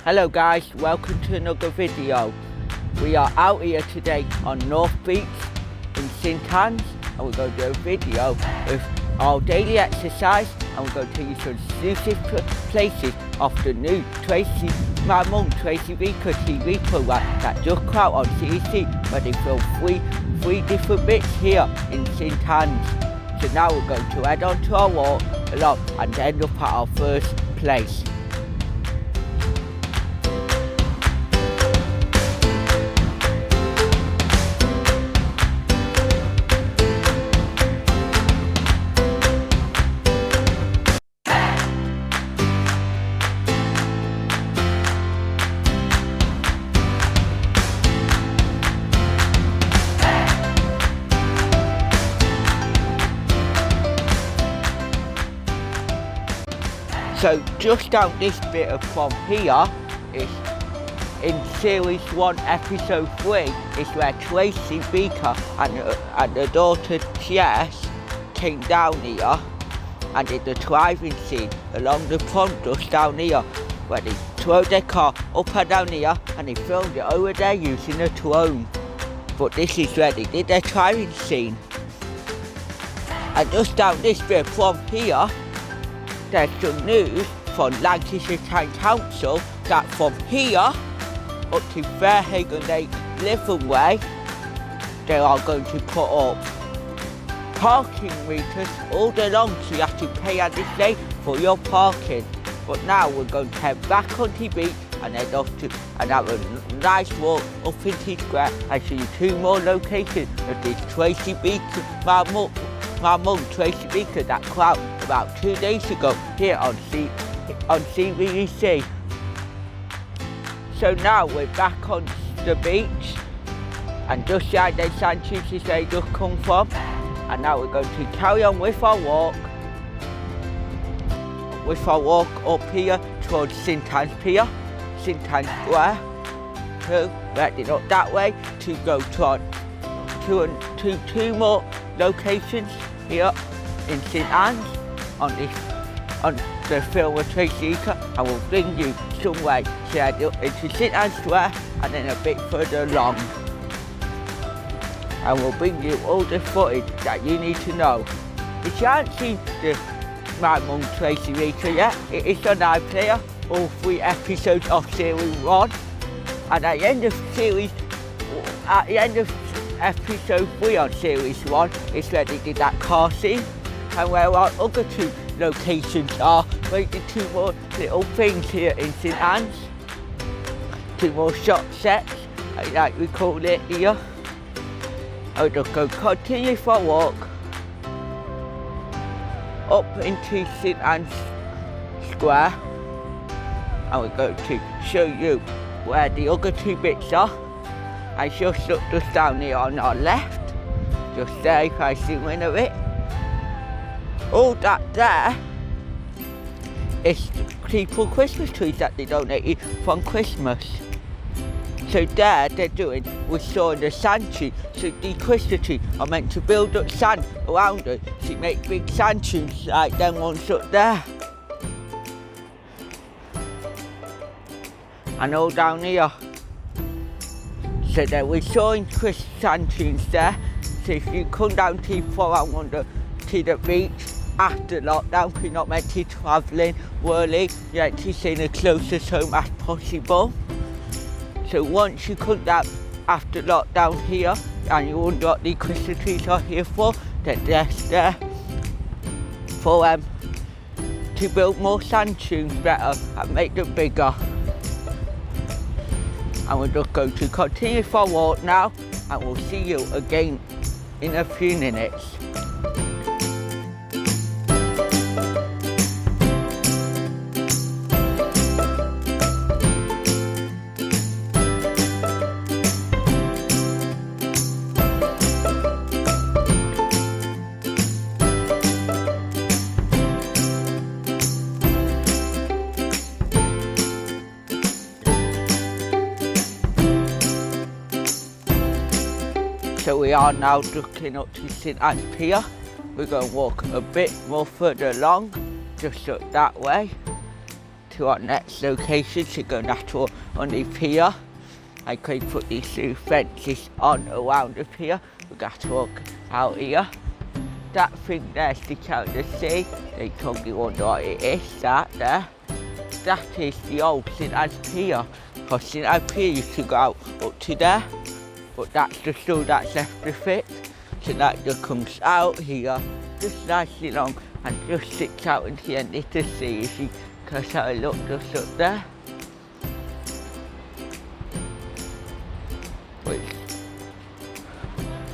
Hello guys, welcome to another video. We are out here today on North Beach in St Anne's, and we're going to do a video of our daily exercise, and we're going to tell you some exclusive places of the new my mum Tracy Vika TV program that just came out on CEC, where they film three different bits here in St Anne's. So now we're going to head on to our walk along and end up at our first place. So just down this bit from here is in Series 1 Episode 3 is where Tracy Beaker and her daughter Jess came down here and did the driving scene along the front just down here, where they drove their car up and down here and they filmed it over there using a drone. But this is where they did their driving scene. And just down this bit from here, there's some news from Lancashire Town Council that from here up to Fairhaven Lake Living Way, they are going to put up parking meters all day long, so you have to pay at this day for your parking. But now we're going to head back onto the beach and head off to and have a nice walk up Anton Square and show you two more locations of this Tracy Beaker, my mum Tracy Beaker that came out about 2 days ago here on CBBC. So now we're back on the beach and just behind the sand dunes is where we just come from, and now we're going to carry on with our walk up here towards St Anne's Pier, St Anton Square. So we're heading up that way to go to two more locations here in St Anne's on the film with Tracy Beaker, and we'll bring you somewhere to head up into St Anne's Square and then a bit further along. And we'll bring you all the footage that you need to know. If you haven't seen my mum Tracy Beaker yet, it is on iPlayer, all 3 episodes of Series 1. And at the end of Episode 3 on Series 1 is where they did that car scene, and where our other 2 locations are, where they did 2 more little things here in St Anne's. 2 more shot sets, like we call it here. I'll just go continue for a walk up into St Anne's Square, and we're going to show you where the other 2 bits are. I just look just down here on our left, just there if I zoom in a bit. All that there is people Christmas trees that they donated from Christmas. So there they're doing, we're showing the sand tree, so the Christmas tree are meant to build up sand around it to make big sand dunes like them ones up there. And all down here. So there we're showing sand dunes there. So if you come down to 401 to the beach after lockdown, you're not meant to travelling, whirling, you're meant to stay in the closest home as possible. So once you come down after lockdown here and you wonder what the Christmas trees are here for, then they're there for to build more sand dunes better and make them bigger. And we're just going to continue for a walk now, and we'll see you again in a few minutes. So we are now looking up to St Anne's Pier. We're going to walk a bit more further along, just up that way, to our next location to go natural on the pier. I could put these two fences on around the pier. We got to walk out here. That thing there sticks out the sea. They totally wonder what it is, that there. That is the old St Anne's Pier. Because St Anne's Pier used to go out up to there. But that's the stone that's left of it. So that just comes out here, just nicely long, and just sticks out into the end of the sea. If you can have a look just up there.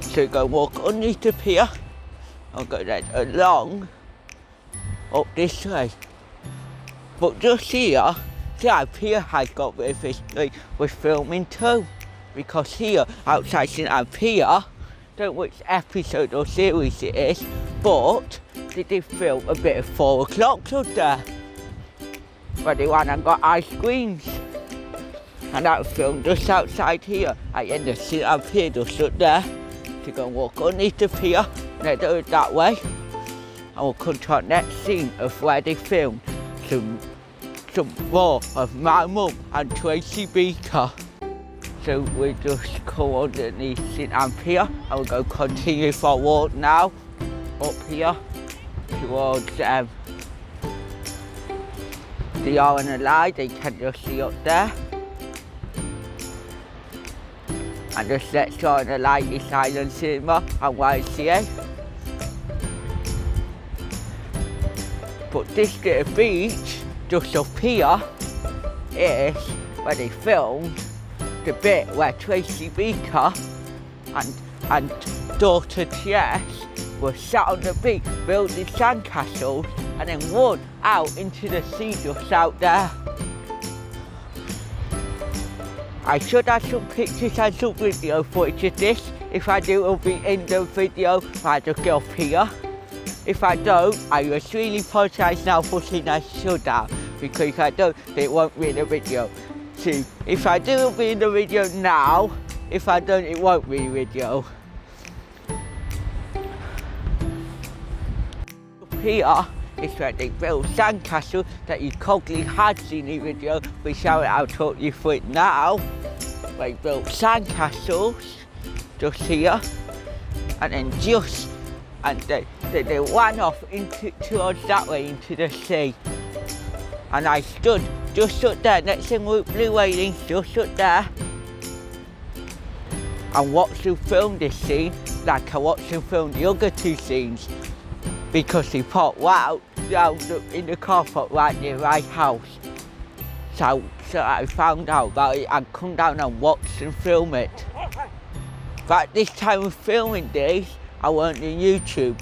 So go walk underneath the pier and go then along up this way. But just here, see how Pier has got a bit of history with filming too. Because here, outside St Anne's Pier, I don't know which episode or series it is, but they did film a bit of 4 o'clock up there. Where they went and got ice creams. And that was filmed just outside here, at the end of St Anne's Pier, just up there. To go and walk underneath the pier, and they do it that way. And we'll come to our next scene of where they filmed some more of my mum and Tracy Beaker. So we just come underneath St Anne's Pier and we'll go continue for a walk now up here towards the R and the Line. They can just see up there. And just let's go on the Line this Island Cinema and YCA. But this little beach just up here is where they filmed the bit where Tracy Beaker and daughter Tess were sat on the beach building sandcastles and then one out into the sea just out there. I should have some pictures and some video footage of this. If I do, it'll be in the video if I just get up here. If I don't, I just really apologise now for saying I should have, because if I don't, then it won't be in the video. So if I do, it'll be in the video now. If I don't, it won't be in the video. Up here is where they built sandcastle that you probably had seen in the video, which I'll talk you through it now. They built sandcastles just here, and then they ran off towards that way into the sea. And I stood just up there next to the blue railings, just up there, and watched them film this scene like I watched them film the other 2 scenes, because they popped out down in the car park right near my house. So I found out about it and come down and watched them film it. But this time of filming this, I weren't on YouTube,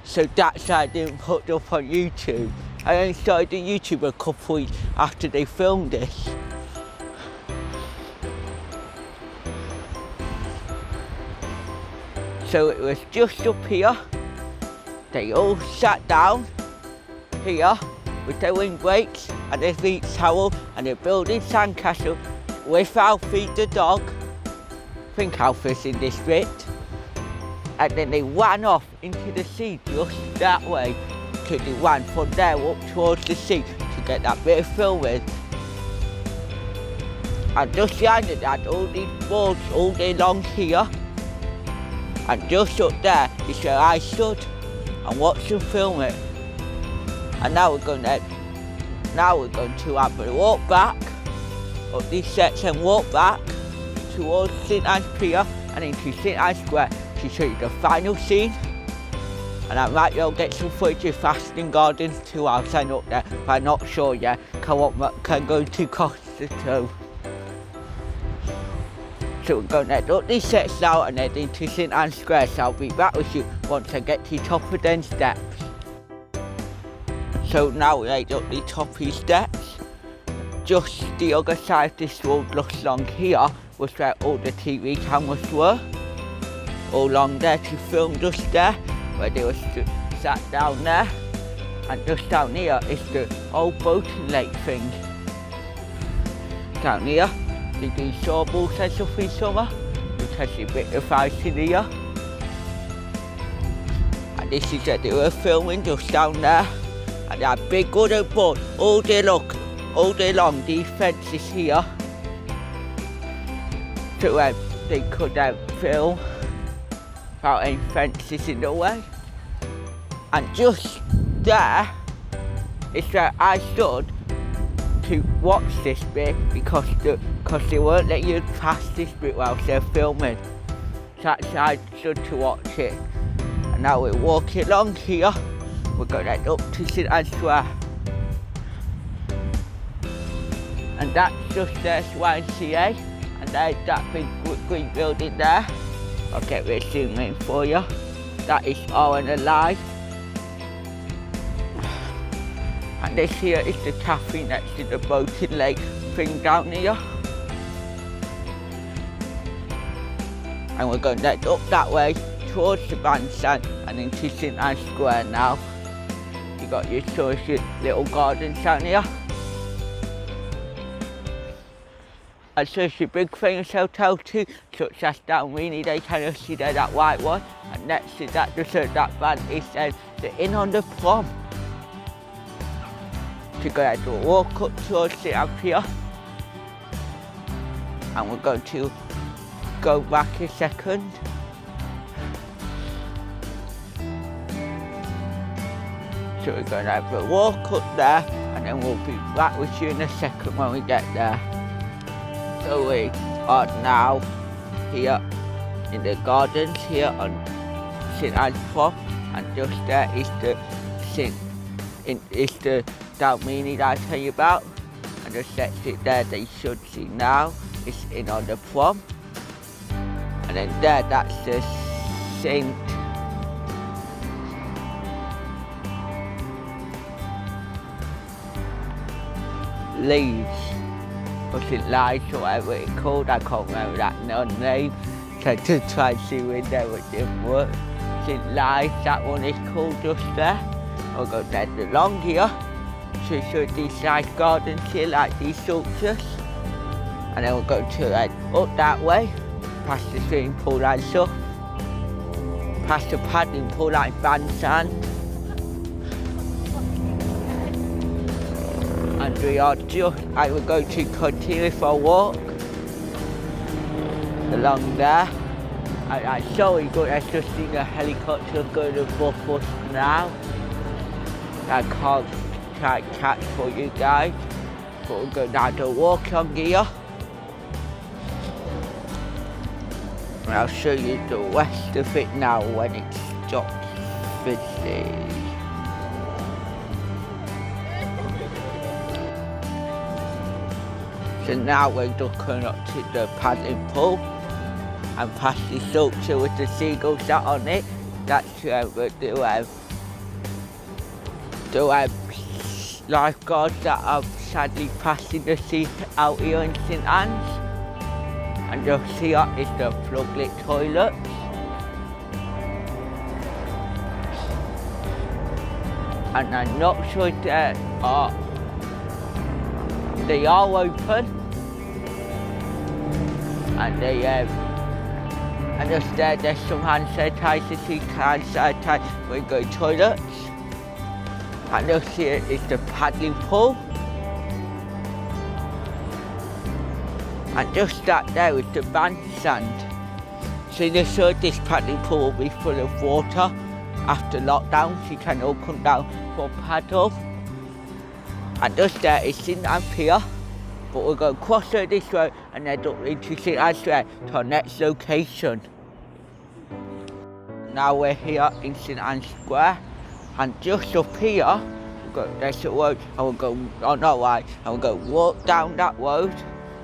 so that's why I didn't put it up on YouTube. I only started on YouTube a couple weeks after they filmed this. So it was just up here. They all sat down here with their windbreaks and their beach towel, and they're building sandcastle with Alfie the dog. I think Alfie's in this bit. And then they ran off into the sea just that way. So they ran from there up towards the sea to get that bit of film with. And just behind it, they had all these boards all day long here. And just up there is where I stood and watched them film it. And now we're going to have a walk back up these steps and walk back towards St Anne's Pier and into St Anton Square to show you the final scene. And I might get some footage of Fasting Gardens too. I'll sign up there, but I'm not sure yet. Can go to Costa too. So we're going to head up these steps now and head into St Anton Square. So I'll be back with you once I get to the top of them steps. So now we head up the top of these steps. Just the other side of this road looks along here was where all the TV cameras were. All along there to film just there, where they were sat down there. And just down here is the old boating lake thing. Down here, they do sawboats and stuff in summer, which has a bit of ice in here. And this is where they were filming just down there. And they had big wooden boat all day long, all day long these fences here, so they could film without any fences in the way. And just there is where I stood to watch this bit because they won't let you pass this bit whilst they're filming. So I stood to watch it. And now we're walking along here. We're going to head up to St Anton Square. And that's just there's YMCA. And there's that big green building there. I'll get rid of zoom in for you. That is all in a lie. And this here is the cafe next to the boating lake thing down here. And we're going to head up that way towards the bandstand and into St Anton Square now. You got your choice little gardens down here. And so it's a big famous hotel too, such as down Rainy Day, can you see there, that white one? And next to that, just that van is the Inn on the Prom. So we're going to walk up towards the Pier. And we're going to go back a second. So we're going to have a walk up there and then we'll be back with you in a second when we get there. So we are now here in the gardens here on St Anton Square, and just there is the Dalmini that I tell you about, and just that's it there that you should see now. It's Inn on the Prom, and then there that's the St Leaves. Or St Lives or whatever it's called, I can't remember that name. So to try and see when there would work. St Lives, that one is called just there. We'll go dead along here. So show these nice gardens here like these sculptures. And then we'll go to up that way, past the swimming pool and stuff. Past the paddling pool like bandstand. And we are just, I will go to continue for a walk along there. I'm sorry, but I've just seen a helicopter going above us now. I can't catch for you guys, but we're going to have to walk on here. And I'll show you the rest of it now when it stops busy. So now we're looking up to the paddling pool and past the sculpture with the seagulls sat on it. That's where we do have lifeguards that are sadly passing the sea out here in St Anne's. And just here is the floodlit toilets. And I'm not sure they are open, and and just there's some hand sanitizers, you can sanitize when you go to toilets. And just here is the paddling pool. And just that there is the bandstand. So you sure this paddling pool will be full of water after lockdown, so you can all come down for a paddle. And just there is St Anton Pier, but we're going to cross this road and head up into St Anton Square to our next location. Now we're here in St Anton Square, and just up here, there's a road, and we'll go on that way, and we'll go walk down that road,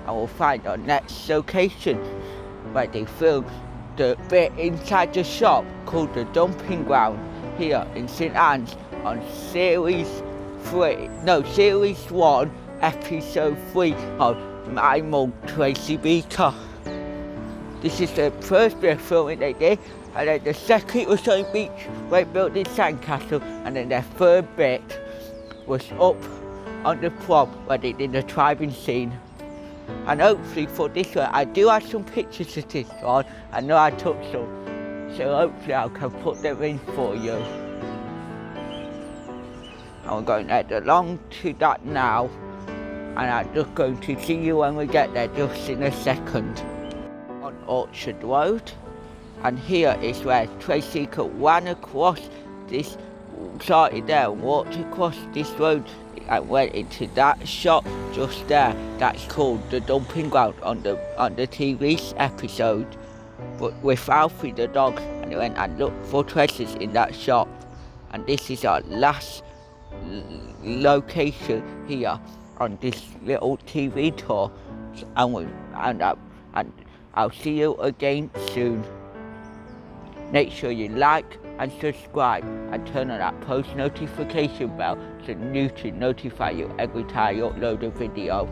and we'll find our next location, where they film the bit inside the shop called the dumping ground, here in St Anne's on Series 1, Episode 3 of My Mum Tracy Beaker. This is the first bit of filming they did, and then the second was on the beach where they built the sandcastle, and then their third bit was up on the prom where they did the driving scene. And hopefully for this one, I do have some pictures of this one. I know I took some, so hopefully I can put them in for you. And we're going to head along to that now. and I'm just going to see you when we get there just in a second. On Orchard Road, and here is where Tracy ran across this, started there and walked across this road and went into that shop just there. That's called the dumping ground on the TV episode. But with Alfie the dog, and went and looked for treasures in that shop. And this is our last location here on this little TV tour. And I'll see you again soon. Make sure you like and subscribe and turn on that post notification bell to notify you every time I upload a video.